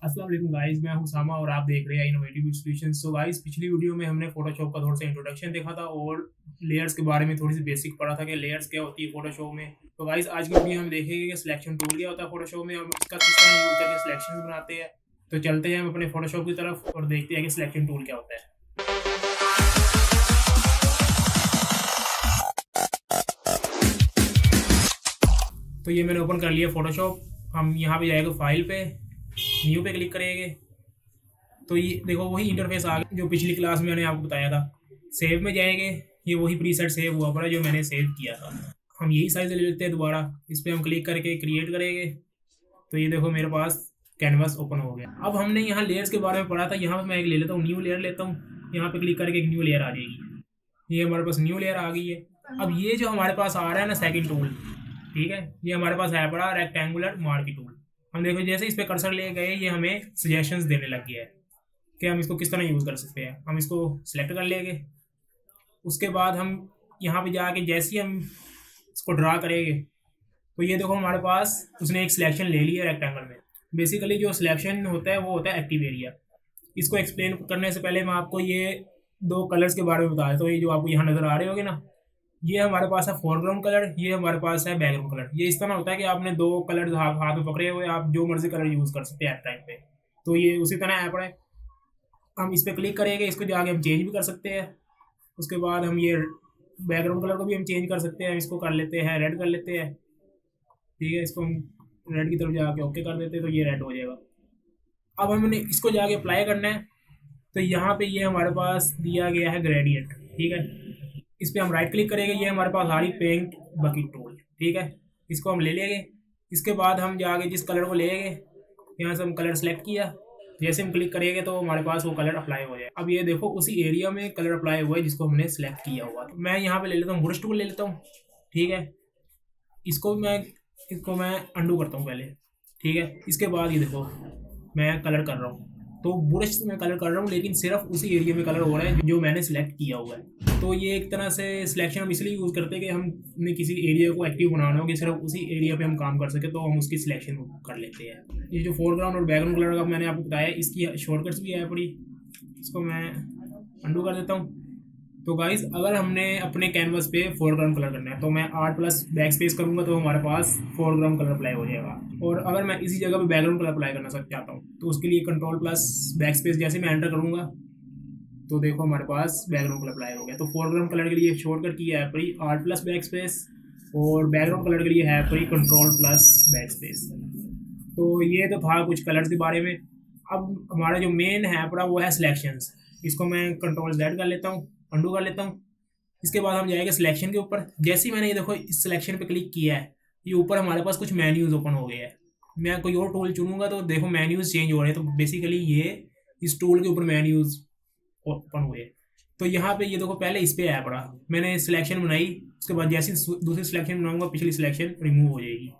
अस्सलाम वालेकुम गाइस, मैं हूं सामा और आप देख रहे हैं इनोवेटिव सॉल्यूशंस। तो गाइस, पिछली वीडियो में हमने फोटोशॉप का थोड़ा सा इंट्रोडक्शन देखा था और लेयर्स के बारे में थोड़ी सी बेसिक पढ़ा था कि लेयर्स क्या होती है फोटोशॉप में। तो गाइस, आज की वीडियो हम देखेंगे कि सिलेक्शन टूल क्या होता है फोटोशॉप में, हम इसका किस तरह यूज करके सिलेक्शन बनाते हैं। तो चलते हैं हम अपने फोटोशॉप की तरफ और देखते हैं कि सिलेक्शन टूल क्या होता है। तो ये मैंने ओपन कर लिया फोटोशॉप। हम यहाँ पे जाएगा फाइल पे, न्यू पे क्लिक करेंगे। तो ये देखो वही इंटरफेस आ गया जो पिछली क्लास में मैंने आपको बताया था। सेव में जाएंगे, ये वही प्रीसेट सेव हुआ पड़ा जो मैंने सेव किया था। हम यही साइज ले लेते हैं दोबारा, इस पर हम क्लिक करके क्रिएट करेंगे। तो ये देखो मेरे पास कैनवास ओपन हो गया। अब हमने यहाँ लेयर्स के बारे में पढ़ा था, यहाँ पे मैं एक ले लेता हूँ, न्यू लेयर लेता हूँ। यहाँ पे क्लिक करके एक न्यू लेयर आ जाएगी। ये हमारे पास न्यू लेयर आ गई है। अब ये जो हमारे पास आ रहा है ना सेकंड टूल, ठीक है, ये हमारे पास है पड़ा रेक्टेंगुलर मार्की टूल। हम देखो जैसे इस पे कर्सर ले गए, ये हमें सजेशंस देने लग गया है कि हम इसको किस तरह यूज़ कर सकते हैं। हम इसको सिलेक्ट कर लेंगे। उसके बाद हम यहाँ पे जाके जैसे ही हम इसको ड्रा करेंगे तो ये देखो हमारे पास उसने एक सिलेक्शन ले लिया रेक्टेंगल में। बेसिकली जो सिलेक्शन होता है वो होता है एक्टिव एरिया। इसको एक्सप्लेन करने से पहले मैं आपको ये दो कलर्स के बारे में बता देता हूँ। ये जो आपको यहाँ नज़र आ रहे होगे ना, ये हमारे पास है फोरग्राउंड कलर, ये हमारे पास है बैकग्राउंड कलर। ये इस तरह होता है कि आपने दो कलर हाथ में पकड़े हुए, आप जो मर्जी कलर यूज़ कर सकते हैं एट टाइम पे। तो ये उसी तरह ऐप है। हम इस पर क्लिक करेंगे, इसको जाके हम चेंज भी कर सकते हैं। उसके बाद हम ये बैकग्राउंड कलर को भी हम चेंज कर सकते हैं। इसको कर लेते हैं रेड कर लेते हैं, ठीक है। इसको हम रेड की तरफ जाके ओके कर देते हैं, तो ये रेड हो जाएगा। अब हमने इसको जाके अप्लाई करना है। तो यहाँ पे ये हमारे पास दिया गया है ग्रेडियंट, ठीक है। इस पर हम राइट क्लिक करेंगे, ये हमारे पास आ रही पेंट बकेट टूल, ठीक है। इसको हम ले लेंगे। इसके बाद हम जाके जिस कलर को लेंगे, यहाँ से हम कलर सेलेक्ट किया, जैसे हम क्लिक करेंगे तो हमारे पास वो कलर अप्लाई हो जाए। अब ये देखो उसी एरिया में कलर अप्लाई हुआ है जिसको हमने सेलेक्ट किया हुआ। तो मैं यहाँ पे ले लेता हूँ ब्रश टूल ले लेता हूँ, ठीक है। इसको भी मैं अंडू करता हूँ पहले, ठीक है। इसके बाद ये देखो मैं कलर कर रहा हूँ। तो ब्रश से मैं कलर कर रहा हूँ, लेकिन सिर्फ उसी एरिया में कलर हो रहा है जो मैंने सिलेक्ट किया हुआ है। तो ये एक तरह से सिलेक्शन हम इसलिए यूज़ करते हैं कि हमने किसी एरिया को एक्टिव बनाना हो कि सिर्फ उसी एरिया पे हम काम कर सके, तो हम उसकी सिलेक्शन कर लेते हैं। ये जो फोरग्राउंड और बैकग्राउंड कलर का मैंने आपको बताया, इसकी शॉर्टकट्स भी है पड़ी। इसको मैं अंडू कर देता हूँ। तो गाइज, अगर हमने अपने कैनवस पे फोरग्राउंड कलर करना है तो मैं आर्ट प्लस बैक स्पेस करूँगा तो हमारे पास फोरग्राउंड कलर अप्लाई हो जाएगा। और अगर मैं इसी जगह पे बैकग्राउंड कलर अप्लाई करना चाहता हूँ तो उसके लिए कंट्रोल प्लस बैक स्पेस जैसे मैं एंटर करूँगा तो देखो हमारे पास बैकग्राउंड कलर अप्लाई हो गया। तो फोरग्राउंड कलर के लिए शॉर्टकट की है पड़ी आर्ट प्लस बैक स्पेस, और बैकग्राउंड कलर के लिए है पड़ी कंट्रोल प्लस बैक स्पेस। तो ये तो था कुछ कलर्स के बारे में। अब हमारा जो मेन है पड़ा वो है सिलेक्शंस। इसको मैं कंट्रोल जेड कर लेता हूँ, अंडू कर लेता हूँ। इसके बाद हम जाएंगे सिलेक्शन के ऊपर। जैसे ही मैंने ये देखो इस सिलेक्शन पे क्लिक किया है, ये ऊपर हमारे पास कुछ मेन्यूज ओपन हो गए हैं। मैं कोई और टूल चुनूंगा तो देखो मेन्यूज चेंज हो रहे हैं। तो बेसिकली ये इस टूल के ऊपर मेन्यूज ओपन हुए। तो यहाँ पे ये देखो पहले इस पे आया पड़ा, मैंने सिलेक्शन बनाई, उसके बाद जैसे दूसरी सिलेक्शन बनाऊंगा पिछली सिलेक्शन रिमूव हो जाएगी।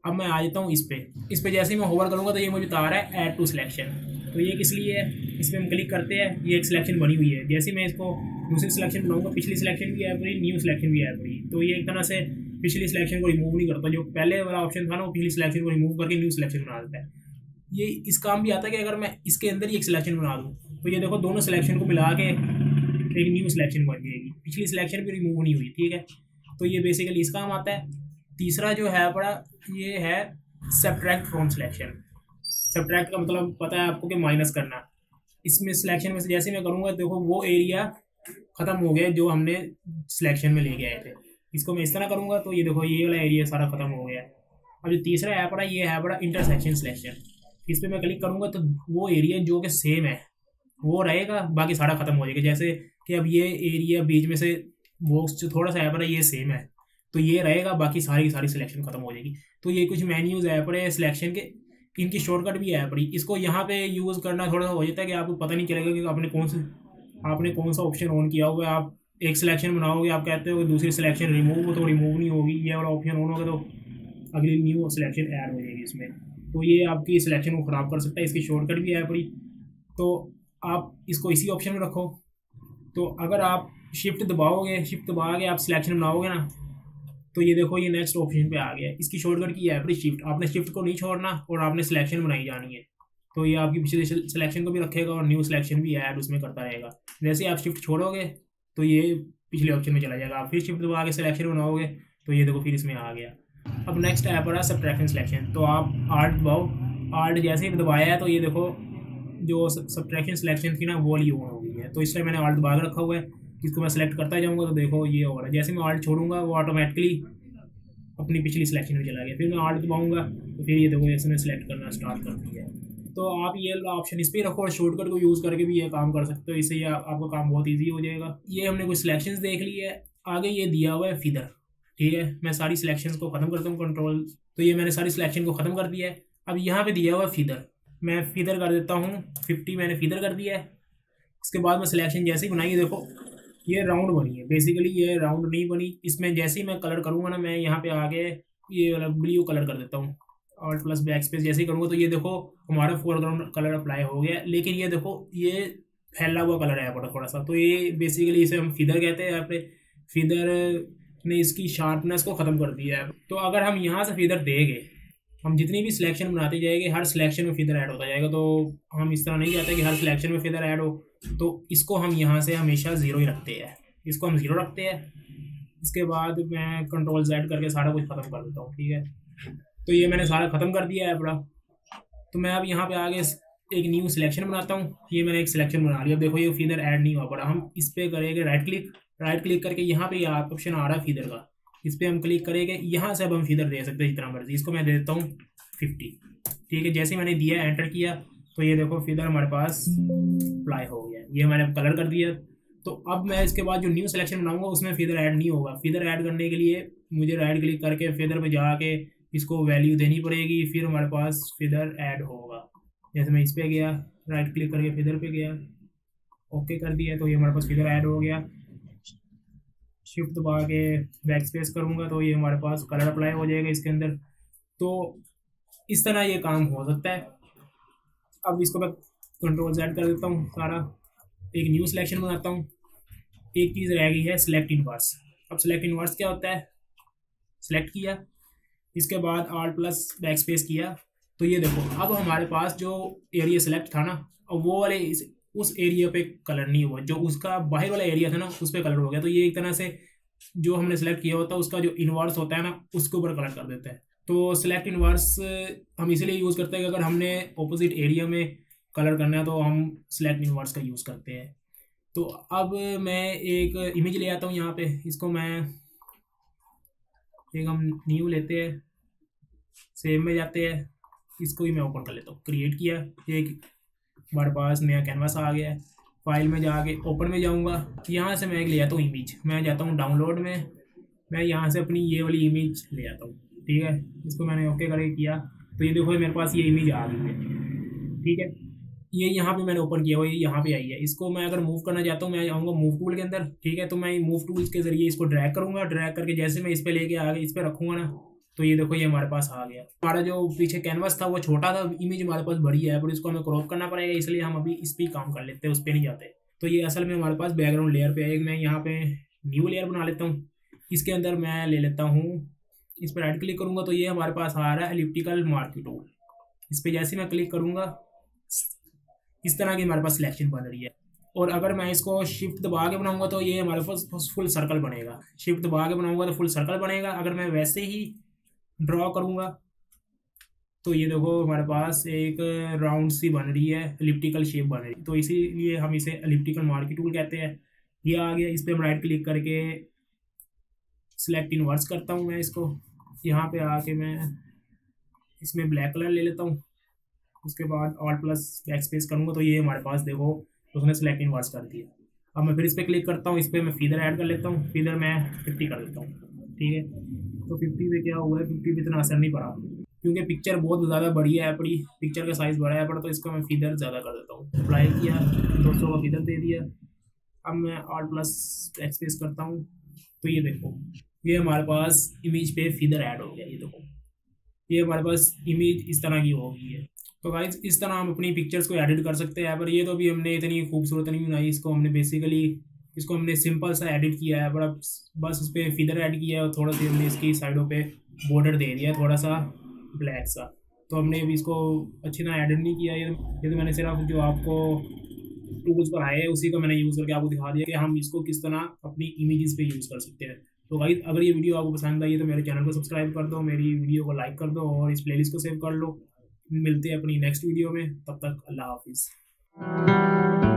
अब मैं आ जाता हूँ इस पे जैसे ही मैं होवर करूँगा तो ये मुझे बता रहा है ऐड टू सिलेक्शन। तो ये किस लिए है, इस पर हम क्लिक करते हैं, ये एक सिलेक्शन बनी हुई है। जैसे मैं इसको दूसरी सिलेक्शन बनाऊंगा पिछली सिलेक्शन भी ऐड हुई, न्यू सिलेक्शन भी ऐड हुई। तो ये एक तरह से पिछली सिलेक्शन को रिमूव नहीं करता, जो पहले वाला ऑप्शन था ना वो पिछली सिलेक्शन को रिमूव करके न्यू सिलेक्शन बना देता है। ये इस काम भी आता है कि अगर मैं इसके अंदर ही एक सिलेक्शन बना दूँ तो ये देखो दोनों सिलेक्शन को मिला के एक न्यू सिलेक्शन बन जाएगी, पिछली सिलेक्शन भी रिमूव नहीं हुई, ठीक है। तो ये बेसिकली इस काम आता है। तीसरा जो है बड़ा ये है सब्ट्रैक्ट फ्रॉम सिलेक्शन। सब्ट्रैक्ट का मतलब पता है आपको कि माइनस करना। इसमें सिलेक्शन में से जैसे मैं करूँगा देखो वो एरिया ख़त्म हो गया जो हमने सिलेक्शन में ले के आए थे। इसको मैं इस तरह करूँगा तो ये देखो ये वाला एरिया सारा ख़त्म हो गया। अब जो तीसरा है बड़ा ये है बड़ा इंटरसेक्शन सिलेक्शन। इस पर मैं क्लिक करूँगा तो वो एरिया जो कि सेम है वो रहेगा, बाकी सारा खत्म हो जाएगा। जैसे कि अब ये एरिया बीच में से बॉक्स जो थोड़ा सा ऐप है ये सेम है तो ये रहेगा, बाकी सारी की सारी सिलेक्शन खत्म हो जाएगी। तो ये कुछ मेन्यूज ऐप है सिलेक्शन के, इनकी शॉर्टकट भी ऐप पड़ी। इसको यहाँ पे यूज़ करना थोड़ा सा हो जाता है कि आपको पता नहीं चलेगा कि आपने कौन सा ऑप्शन ऑन किया हुआ है। आप एक सिलेक्शन बनाओगे, आप कहते हो दूसरी सिलेक्शन रिमूव हो तो रिमूव नहीं होगी, ये वाला ऑप्शन ऑन होगा तो अगली न्यू सिलेक्शन ऐड हो जाएगी इसमें। तो ये आपकी सिलेक्शन को ख़राब कर सकता है, इसकी शॉर्टकट भी है पड़ी। तो आप इसको इसी ऑप्शन में रखो। तो अगर आप शिफ्ट दबा के आप सिलेक्शन बनाओगे ना तो ये देखो ये नेक्स्ट ऑप्शन पे आ गया। इसकी शॉर्टकट की है अपनी शिफ्ट। आपने शिफ्ट को नहीं छोड़ना और आपने सिलेक्शन बनाई जानी है। तो ये आपकी पिछले सिलेक्शन को भी रखेगा और न्यू सिलेक्शन भी ऐड उसमें करता रहेगा। जैसे आप शिफ्ट छोड़ोगे तो ये पिछले ऑप्शन में चला जाएगा, आप फिर शिफ्ट दबा के सिलेक्शन बनाओगे तो ये देखो फिर इसमें आ गया। अब नेक्स्ट ऐप आ रहा है सब्ट्रैक्शन सिलेक्शन, तो आप आर्ट दबाओ, आर्ट जैसे ही दबाया है तो ये देखो जो सब्ट्रैक्शन सिलेक्शन थी ना वो वाली ऑन हो गई है। तो इसलिए मैंने आर्ट दबा के रखा हुआ है, इसको मैं सेलेक्ट करता जाऊँगा तो देखो ये हो रहा है। जैसे मैं आर्ट छोड़ूंगा वो ऑटोमेटिकली अपनी पिछली सिलेक्शन में चला गया। फिर मैं आर्ट दबाऊंगा तो फिर ये देखो जैसे मैं सेलेक्ट करना स्टार्ट कर दिया है। तो आप ये ऑप्शन इस पर रखो और शॉर्टकट को यूज़ करके भी ये काम कर सकते हो, इससे ये आपका काम बहुत ईजी हो जाएगा। ये हमने कुछ सिलेक्शंस देख ली है। आगे ये दिया हुआ है फिदर, ठीक है। मैं सारी सिलेक्शंस को ख़त्म करता हूँ कंट्रोल, तो ये मैंने सारी सिलेक्शन को ख़त्म कर दिया है। अब यहाँ पे दिया हुआ है फिदर, मैं फिदर कर देता हूँ 50, मैंने फिदर कर दिया है। इसके बाद मैं सिलेक्शन जैसे ही बनाई देखो ये राउंड बनी है, बेसिकली ये राउंड नहीं बनी। इसमें जैसे ही मैं कलर करूँगा ना, मैं यहाँ पे आगे ये वाला ब्लू कलर कर देता हूँ, ऑल्ट प्लस बैक स्पेस जैसे ही करूँगा तो ये देखो हमारा फोरग्राउंड कलर अप्लाई हो गया। लेकिन ये देखो ये फैला हुआ कलर है थोड़ा सा, तो ये बेसिकली इसे हम फिदर कहते हैं। यहाँ पे फिदर ने इसकी शार्पनेस को ख़त्म कर दिया है। तो अगर हम यहाँ से फिदर देंगे, हम जितनी भी सिलेक्शन बनाते जाएंगे हर सिलेक्शन में फिदर ऐड होता जाएगा। तो हम इस तरह नहीं चाहते कि हर सिलेक्शन में फिदर ऐड हो, तो इसको हम यहाँ से हमेशा ज़ीरो ही रखते हैं, इसको हम ज़ीरो रखते हैं। इसके बाद मैं कंट्रोल Z करके सारा कुछ ख़त्म कर देता हूँ, ठीक है। तो ये मैंने सारा ख़त्म कर दिया है अपना। तो मैं अब यहाँ पे आगे एक न्यू सिलेक्शन बनाता हूँ। ये मैंने एक सिलेक्शन बना लिया। अब देखो ये फिदर ऐड नहीं हुआ पड़ा, हम इस पर करेंगे राइट क्लिक करके यहाँ पे ऑप्शन आ रहा है फिदर का, इस पर हम क्लिक करेंगे। यहाँ से अब हम फिदर दे सकते हैं जितना मर्जी। इसको मैं दे देता हूँ 50, ठीक है। जैसे मैंने दिया एंटर किया तो ये देखो फिदर हमारे पास अप्लाई हो गया, ये मैंने कलर कर दिया। तो अब मैं इसके बाद जो न्यू सिलेक्शन बनाऊंगा उसमें फिदर ऐड नहीं होगा। फिदर ऐड करने के लिए मुझे राइट क्लिक करके फिदर पे जाके इसको वैल्यू देनी पड़ेगी, फिर हमारे पास फिदर ऐड होगा। जैसे मैं इस पर गया, राइट क्लिक करके फिदर पे गया, ओके कर दिया तो ये हमारे पास फिदर ऐड हो गया। शिफ्ट दबा के बैक स्पेस करूँगा तो ये हमारे पास कलर अप्लाई हो जाएगा इसके अंदर। तो इस तरह ये काम हो सकता है। अब इसको मैं कंट्रोल Z कर देता हूँ सारा, एक न्यू सिलेक्शन बनाता हूँ। एक चीज़ रह गई है सिलेक्ट इनवर्स। अब सिलेक्ट इनवर्स क्या होता है, सिलेक्ट किया, इसके बाद आल्ट प्लस बैक स्पेस किया तो ये देखो अब हमारे पास जो एरिया सिलेक्ट था ना, अब वो वाले उस एरिया पे कलर नहीं हुआ, जो उसका बाहर वाला एरिया था ना उस पर कलर हो गया। तो ये एक तरह से जो हमने सेलेक्ट किया होता है उसका जो इन्वर्स होता है ना उसके ऊपर कलर कर देता है। तो सिलेक्ट इन्वर्स हम इसीलिए यूज़ करते हैं कि अगर हमने ऑपोजिट एरिया में कलर करना है तो हम सिलेक्ट इन्वर्स का यूज़ करते हैं। तो अब मैं एक इमेज ले आता हूँ यहाँ पे, इसको मैं एक हम न्यू लेते हैं, सेव में जाते हैं, इसको ही मैं ओपन कर लेता हूँ। क्रिएट किया, एक हमारे पास नया कैनवास आ गया है। फाइल में जाके ओपन में जाऊँगा, यहाँ से मैं एक ले आता हूँ इमेज, मैं जाता हूँ डाउनलोड में, मैं यहाँ से अपनी ये वाली इमेज ले आता हूँ, ठीक है। इसको मैंने ओके करके किया तो ये देखो मेरे पास ये इमेज आ गई है, ठीक है। ये यहाँ पे मैंने ओपन किया हुआ, ये यहाँ पे आई है। इसको मैं अगर मूव करना चाहता हूँ मैं आऊँगा मूव टूल के अंदर, ठीक है। तो मैं मूव टूल्स के ज़रिए इसको ड्रैग करूँगा, ड्रैग करके जैसे मैं इस पर लेके आगे इस पर रखूँगा ना तो ये देखो ये हमारे पास आ गया। हमारा जो पीछे कैनवास था वो छोटा था, इमेज हमारे पास बड़ी है, पर इसको हमें क्रॉप करना पड़ेगा, इसलिए हम अभी इस पर काम कर लेते हैं, उस पर नहीं जाते। तो ये असल में हमारे पास बैकग्राउंड लेयर पे है। मैं यहाँ पे न्यू लेयर बना लेता हूँ, इसके अंदर मैं ले लेता हूँ, इस पर राइट क्लिक करूँगा तो ये हमारे पास आ रहा है एलिप्टिकल मार्क्यू टूल। इस पर जैसे मैं क्लिक करूँगा इस तरह की हमारे पास सिलेक्शन बन रही है। और अगर मैं इसको शिफ्ट दबा के बनाऊंगा तो ये हमारे पास फुल सर्कल बनेगा। शिफ्ट दबा के बनाऊंगा तो फुल सर्कल बनेगा। अगर मैं वैसे ही ड्रॉ करूंगा तो ये देखो हमारे पास एक राउंड सी बन रही है, एलिप्टिकल शेप बन रही है। तो इसीलिए हम इसे एलिप्टिकल मार्क्यू टूल कहते हैं। ये आ गया, इस पर हम राइट क्लिक करके सिलेक्ट इनवर्स करता हूँ। मैं इसको यहाँ पे आके मैं इसमें ब्लैक कलर ले लेता हूँ, उसके बाद ऑल्ट प्लस बैक स्पेस करूँगा तो ये हमारे पास देखो उसने सेलेक्ट इनवर्स कर दिया। अब मैं फिर इस पर क्लिक करता हूँ, इस पर मैं फीदर ऐड कर लेता हूँ, फीदर मैं 50 कर देता हूँ, ठीक है। तो 50 पे क्या हुआ है, 50 पे इतना असर नहीं पड़ा क्योंकि पिक्चर बहुत ज़्यादा बड़ी है अपनी, पिक्चर का साइज़ बड़ा है पड़ा, तो इसको मैं फीदर ज़्यादा कर देता हूँ। अप्लाई किया, 200 का फीदर दे दिया। अब मैं ऑल्ट प्लस बैक स्पेस करता हूँ तो ये देखो ये हमारे पास इमेज पे फीदर ऐड हो गया। ये देखो ये हमारे पास इमेज इस तरह की हो गई है। तो गाइस इस तरह हम अपनी पिक्चर्स को एडिट कर सकते हैं। पर ये तो अभी हमने इतनी खूबसूरत नहीं बनाई, इसको हमने बेसिकली इसको हमने सिंपल सा एडिट किया है, पर बस इस पर फीदर ऐड किया है और थोड़ा सा हमने इसकी साइडों पे बॉर्डर दे दिया है थोड़ा सा ब्लैक सा। तो हमने अभी इसको अच्छी तरह एडिट नहीं किया। ये तो मैंने सिर्फ जो आपको टूल्स पर आए हैं उसी को मैंने यूज़ करके आपको दिखा दिया कि हम इसको किस तरह अपनी इमेजेस पे यूज़ कर सकते हैं। तो गाइस अगर ये वीडियो आपको पसंद आई है तो मेरे चैनल को सब्सक्राइब कर दो, मेरी वीडियो को लाइक कर दो और इस प्लेलिस्ट को सेव कर लो। मिलते हैं अपनी नेक्स्ट वीडियो में, तब तक अल्लाह हाफिज़।